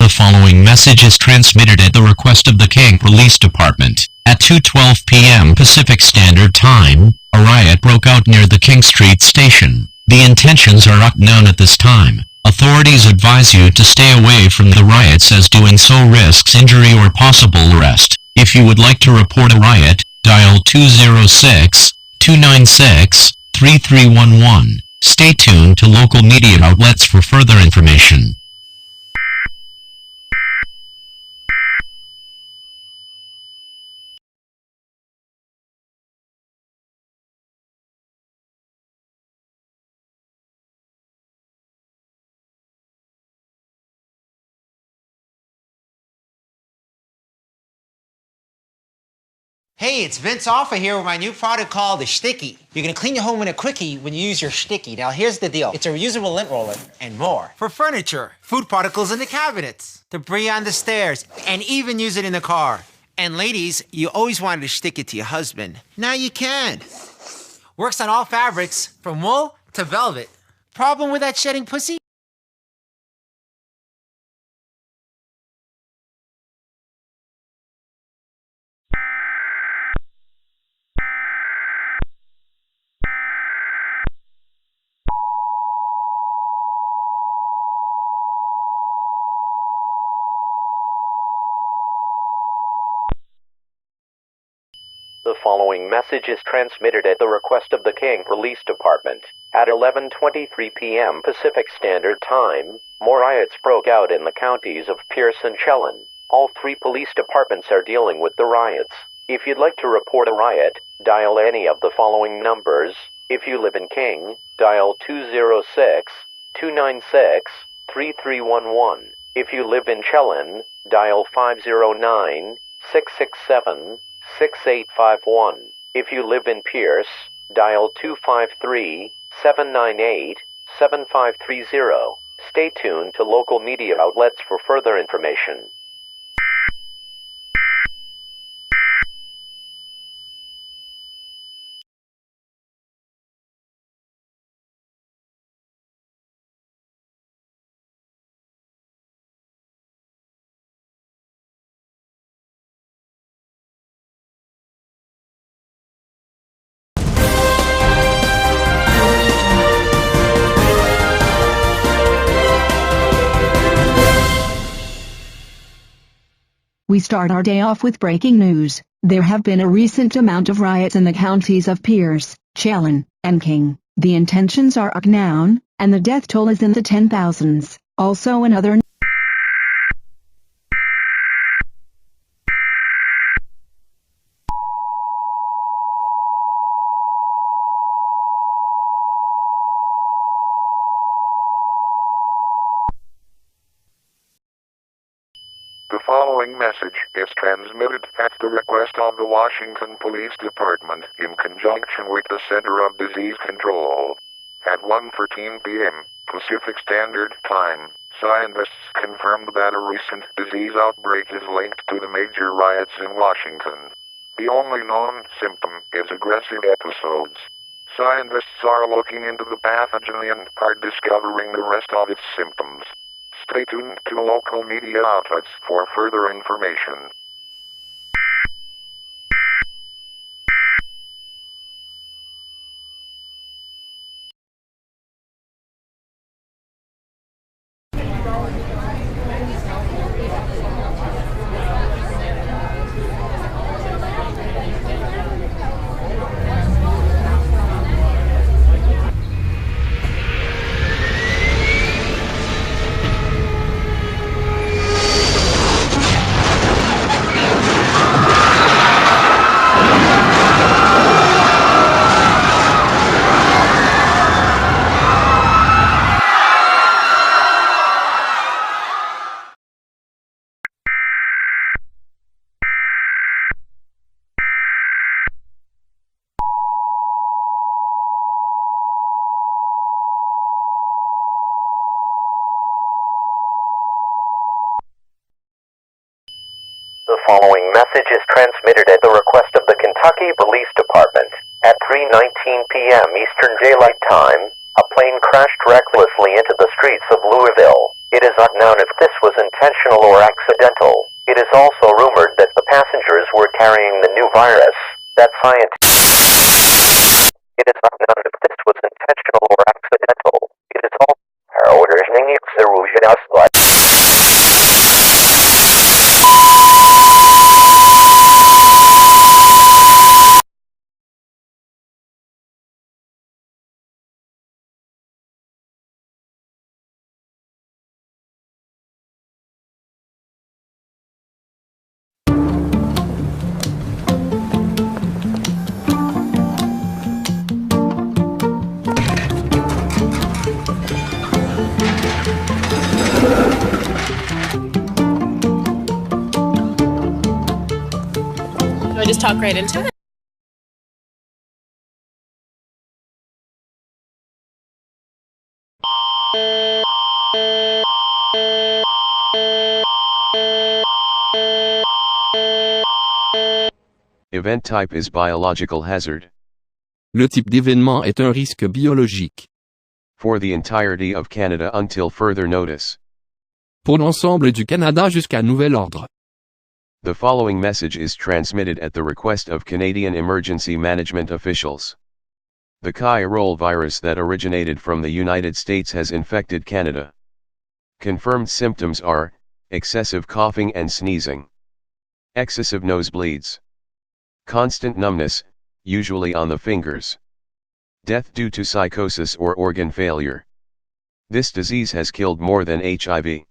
The following message is transmitted at the request of the King Police Department. At 2:12 p.m. Pacific Standard Time, a riot broke out near the King Street station. The intentions are unknown at this time. Authorities advise you to stay away from the riots as doing so risks injury or possible arrest. If you would like to report a riot, dial 206-296-3311. Stay tuned to local media outlets for further information. Hey, it's Vince Offa here with my new product called the Sticky. You're gonna clean your home in a quickie when you use your Sticky. Now here's the deal. It's a reusable lint roller and more. For furniture, food particles in the cabinets, debris on the stairs, and even use it in the car. And ladies, you always wanted to stick it to your husband. Now you can. Works on all fabrics, from wool to velvet. Problem with that shedding pussy? The following message is transmitted at the request of the King Police Department. At 11:23 p.m. Pacific Standard Time, more riots broke out in the counties of Pierce and Chelan. All three police departments are dealing with the riots. If you'd like to report a riot, dial any of the following numbers. If you live in King, dial 206-296-3311. If you live in Chelan, dial 509-667-6851. If you live in Pierce, dial 253-798-7530. Stay tuned to local media outlets for further information. We start our day off with breaking news. There have been a recent amount of riots in the counties of Pierce, Chelan, and King. The intentions are unknown, and the death toll is in the 10,000s. Also in other The following message is transmitted at the request of the Washington Police Department in conjunction with the Center of Disease Control. At 1:14 p.m. Pacific Standard Time, scientists confirmed that a recent disease outbreak is linked to the major riots in Washington. The only known symptom is aggressive episodes. Scientists are looking into the pathogen and are discovering the rest of its symptoms. Stay tuned to local media outlets for further information. The following message is transmitted at the request of the Kentucky Police Department. At 3:19 p.m. Eastern Daylight Time, a plane crashed recklessly into the streets of Louisville. It is unknown if this was intentional or accidental. It is also rumored that the passengers were carrying the new virus. That scientists. It is unknown if this was intentional or accidental. It is all. Do I just talk right into it? Event type is biological hazard. Le type d'événement est un risque biologique. For the entirety of Canada until further notice. Pour l'ensemble du Canada jusqu'à nouvel ordre. The following message is transmitted at the request of Canadian emergency management officials. The Kiarol virus that originated from the United States has infected Canada. Confirmed symptoms are excessive coughing and sneezing, excessive nosebleeds, constant numbness, usually on the fingers, death due to psychosis or organ failure. This disease has killed more than HIV.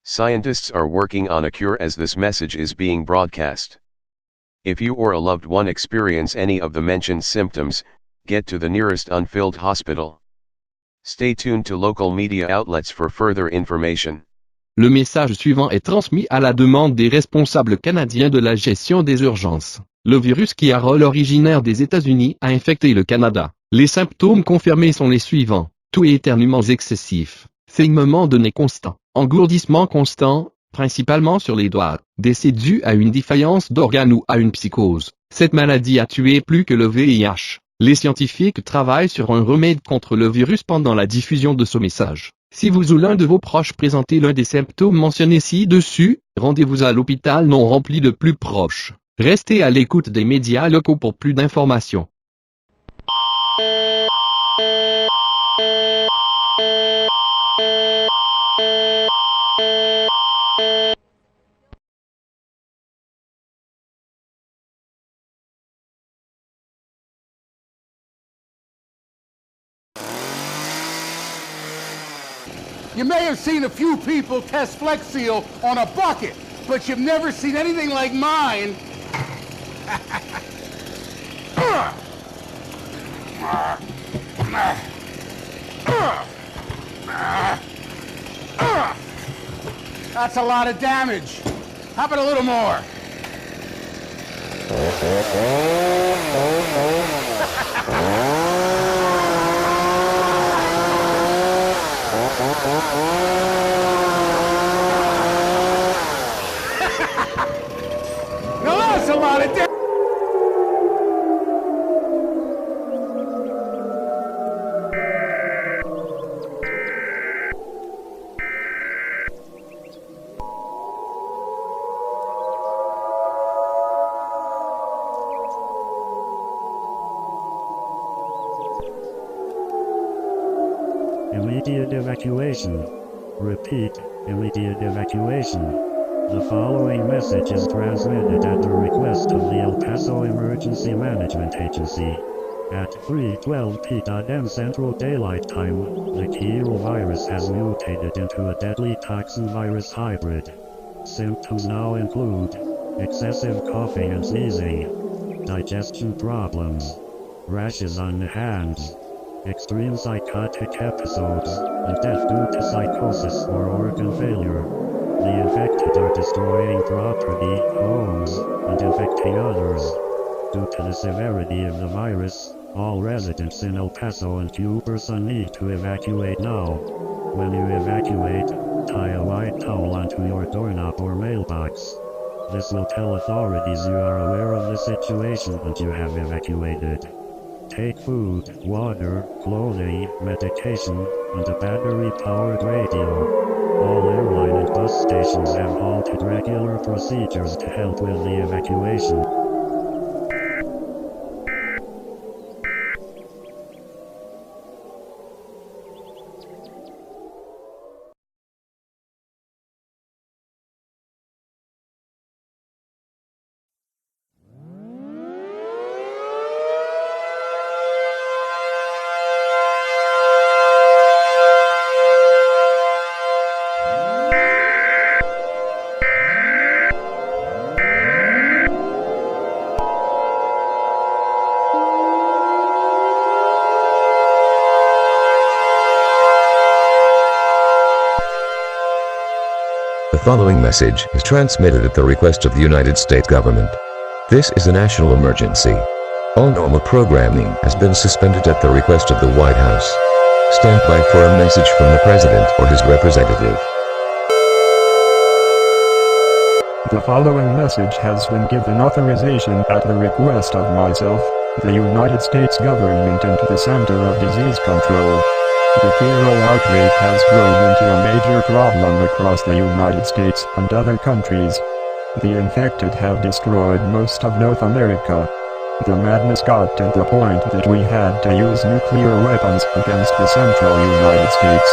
Scientists are working on a cure as this message is being broadcast. If you or a loved one experience any of the mentioned symptoms, get to the nearest unfilled hospital. Stay tuned to local media outlets for further information. Le message suivant est transmis à la demande des responsables canadiens de la gestion des urgences. Le virus Kiarol originaire des États-Unis a infecté le Canada. Les symptômes confirmés sont les suivants. Toux et éternuements excessifs. Saignement de nez constant. Engourdissement constant, principalement sur les doigts. Décès dû à une défaillance d'organes ou à une psychose. Cette maladie a tué plus que le VIH. Les scientifiques travaillent sur un remède contre le virus pendant la diffusion de ce message. Si vous ou l'un de vos proches présentez l'un des symptômes mentionnés ci-dessus, rendez-vous à l'hôpital non rempli le plus proche. Restez à l'écoute des médias locaux pour plus d'informations. You may have seen a few people test Flex Seal on a bucket, but you've never seen anything like mine. That's a lot of damage. How about a little more? Now that's a lot of damage. Immediate evacuation. Repeat, immediate evacuation. The following message is transmitted at the request of the El Paso Emergency Management Agency. At 3:12 p.m. Central Daylight Time, the Kiarol virus has mutated into a deadly toxin virus hybrid. Symptoms now include excessive coughing and sneezing, digestion problems, rashes on the hands, extreme psychotic episodes, and death due to psychosis or organ failure. The infected are destroying property, homes, and infecting others. Due to the severity of the virus, all residents in El Paso and Cupertino need to evacuate now. When you evacuate, tie a white towel onto your doorknob or mailbox. This will tell authorities you are aware of the situation and you have evacuated. take food, water, clothing, medication, and a battery-powered radio. All airline and bus stations have halted regular procedures to help with the evacuation. The following message is transmitted at the request of the United States government. This is a national emergency. All normal programming has been suspended at the request of the White House. Stand by for a message from the President or his representative. The following message has been given authorization at the request of myself, the United States government, and the Center of Disease Control. The Kiarol outbreak has grown into a major problem across the United States and other countries. The infected have destroyed most of North America. The madness got to the point that we had to use nuclear weapons against the central United States.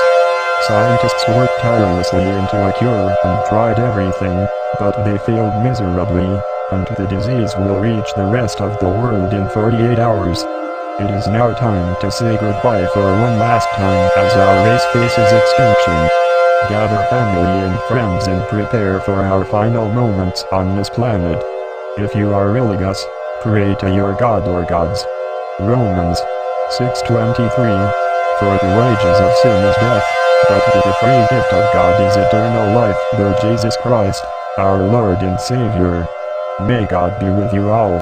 Scientists worked tirelessly into a cure and tried everything, but they failed miserably, and the disease will reach the rest of the world in 48 hours. It is now time to say goodbye for one last time as our race faces extinction. Gather family and friends and prepare for our final moments on this planet. If you are religious, pray to your God or gods. Romans 6:23. For the wages of sin is death, but the free gift of God is eternal life through Jesus Christ, our Lord and Savior. May God be with you all.